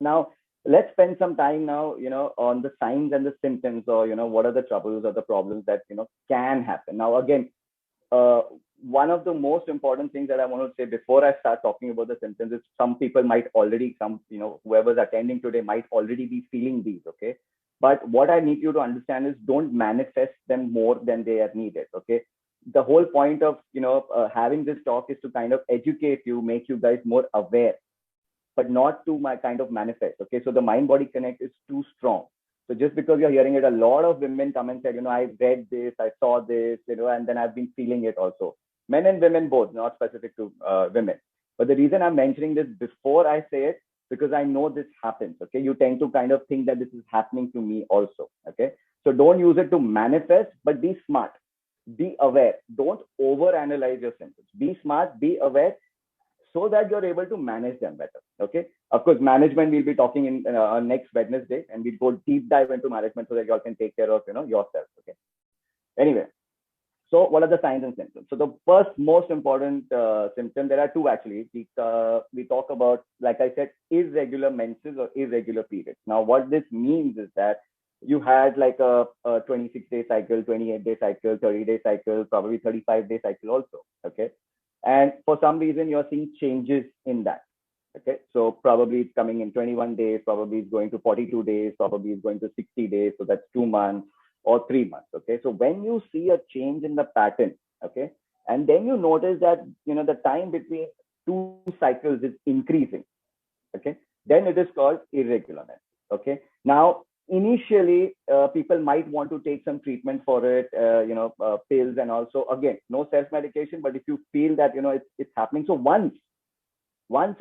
Now, let's spend some time now, on the signs and the symptoms, or, what are the troubles or the problems that, can happen. Now, again, uh, one of the most important things that I want to say before I start talking about the symptoms is some people might already, whoever's attending today might already be feeling these, okay? But what I need you to understand is don't manifest them more than they are needed, okay? The whole point of, having this talk is to kind of educate you, make you guys more aware, but not to my kind of manifest. Okay. So the mind body connect is too strong. So just because you're hearing it, a lot of women come and said, I read this, I saw this, and then I've been feeling it also. Men and women both, not specific to women. But the reason I'm mentioning this before I say it, because I know this happens. Okay. You tend to kind of think that this is happening to me also. Okay. So don't use it to manifest, but be smart, be aware. Don't overanalyze your symptoms. Be smart, be aware, so that you're able to manage them better. Okay. Of course, management we'll be talking in next Wednesday, and we'll go deep dive into management so that you all can take care of yourself. Okay. Anyway, so what are the signs and symptoms? So the first most important symptom, there are two actually. We talk about, like I said, irregular menses or irregular periods. Now, what this means is that you had like a 26-day cycle, 28-day cycle, 30-day cycle, probably 35-day cycle also. Okay. And for some reason, you're seeing changes in that. Okay. So probably it's coming in 21 days, probably it's going to 42 days, probably it's going to 60 days. So that's 2 months or 3 months. Okay. So when you see a change in the pattern, okay, and then you notice that, the time between two cycles is increasing, okay, then it is called irregularness. Okay. Now, initially, people might want to take some treatment for it, pills, and also, again, no self medication. But if you feel that, it's happening, so once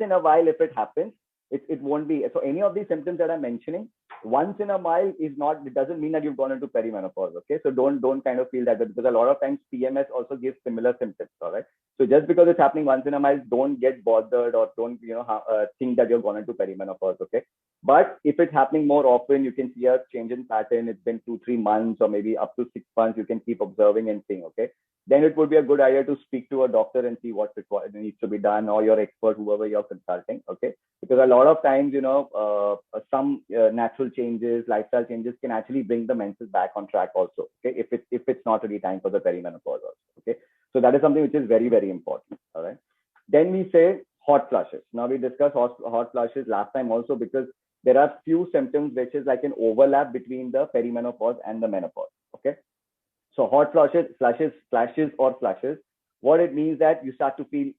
in a while, if it happens, it won't be. So any of these symptoms that I'm mentioning, once in a while is not, it doesn't mean that you've gone into perimenopause. Okay. So don't kind of feel that, because a lot of times PMS also gives similar symptoms. All right. So just because it's happening once in a while, don't get bothered, or don't, think that you've gone into perimenopause. Okay. But if it's happening more often, you can see a change in pattern. It's been 2-3 months or maybe up to 6 months. You can keep observing and seeing. Okay. Then it would be a good idea to speak to a doctor and see what needs to be done, or your expert, whoever you're consulting. Okay. Because a lot of times, some natural changes, lifestyle changes can actually bring the menses back on track also. Okay. If it's not really time for the perimenopause also. Okay. So that is something which is very, very important. All right. Then we say hot flushes. Now we discussed hot flushes last time also, because there are few symptoms which is like an overlap between the perimenopause and the menopause. Okay. So hot flashes or flushes. What it means that you start to feel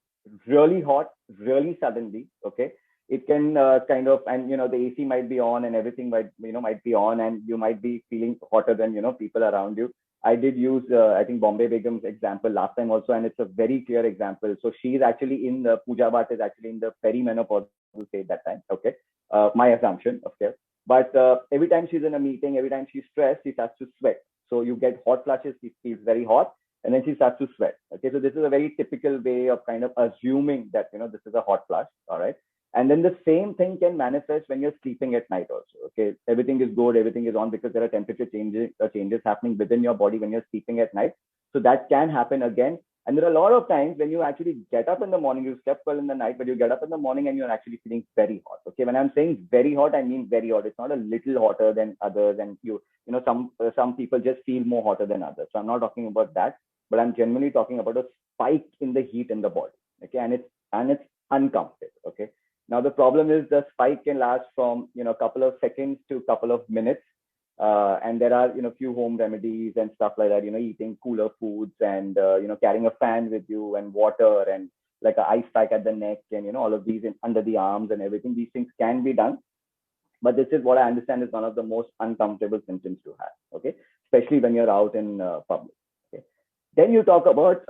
really hot, really suddenly. Okay. It can kind of, and the AC might be on and everything might be on, and you might be feeling hotter than people around you. I did use I think Bombay Begum's example last time also, and it's a very clear example. So she's actually in the Pooja Bhatt is actually in the perimenopausal state that time. Okay, my assumption, of course. But every time she's in a meeting, every time she's stressed, she starts to sweat. So you get hot flushes. She feels very hot, and then she starts to sweat. Okay, so this is a very typical way of kind of assuming that this is a hot flush. All right. And then the same thing can manifest when you're sleeping at night also. Okay, everything is good, everything is on, because there are temperature changes happening within your body when you're sleeping at night. So that can happen again. And there are a lot of times when you actually get up in the morning, you slept well in the night, but you get up in the morning and you're actually feeling very hot. Okay, when I'm saying very hot, I mean very hot. It's not a little hotter than others, and some people just feel more hotter than others. So I'm not talking about that, but I'm generally talking about a spike in the heat in the body. Okay, and it's uncomfortable. Okay. Now the problem is the spike can last from a couple of seconds to a couple of minutes, and there are few home remedies and stuff like that. Eating cooler foods, and carrying a fan with you, and water, and like a ice pack at the neck, and all of these under the arms and everything. These things can be done, but this is what I understand is one of the most uncomfortable symptoms to have. Okay, especially when you're out in public. Okay. Then you talk about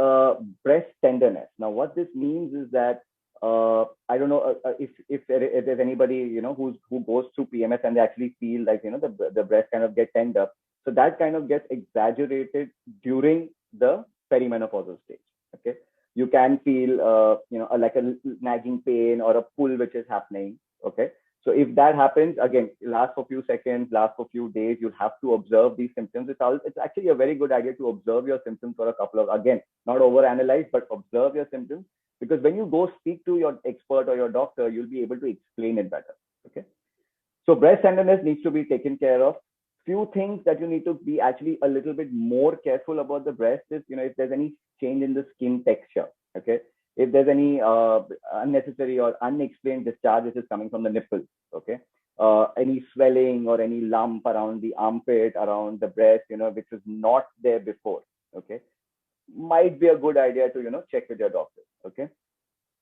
breast tenderness. Now, what this means is that I don't know if there's anybody who goes through PMS and they actually feel like the breast kind of get tender. So that kind of gets exaggerated during the perimenopausal stage. Okay, you can feel like a nagging pain or a pull which is happening. Okay, so if that happens, again, last for a few seconds, last for a few days, you'll have to observe these symptoms. It's actually a very good idea to observe your symptoms for a couple of, again, not overanalyze, but observe your symptoms, because when you go speak to your expert or your doctor, you'll be able to explain it better. Okay. So breast tenderness needs to be taken care of. Few things that you need to be actually a little bit more careful about the breast is, if there's any change in the skin texture, okay? If there's any unnecessary or unexplained discharge which is coming from the nipple, okay? Any swelling or any lump around the armpit, around the breast, which was not there before, okay? Might be a good idea to, check with your doctor, okay?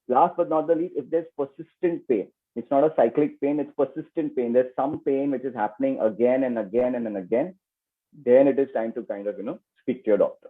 Last but not the least, if there's persistent pain, it's not a cyclic pain, it's persistent pain. There's some pain which is happening again and again and again. Then it is time to kind of, speak to your doctor.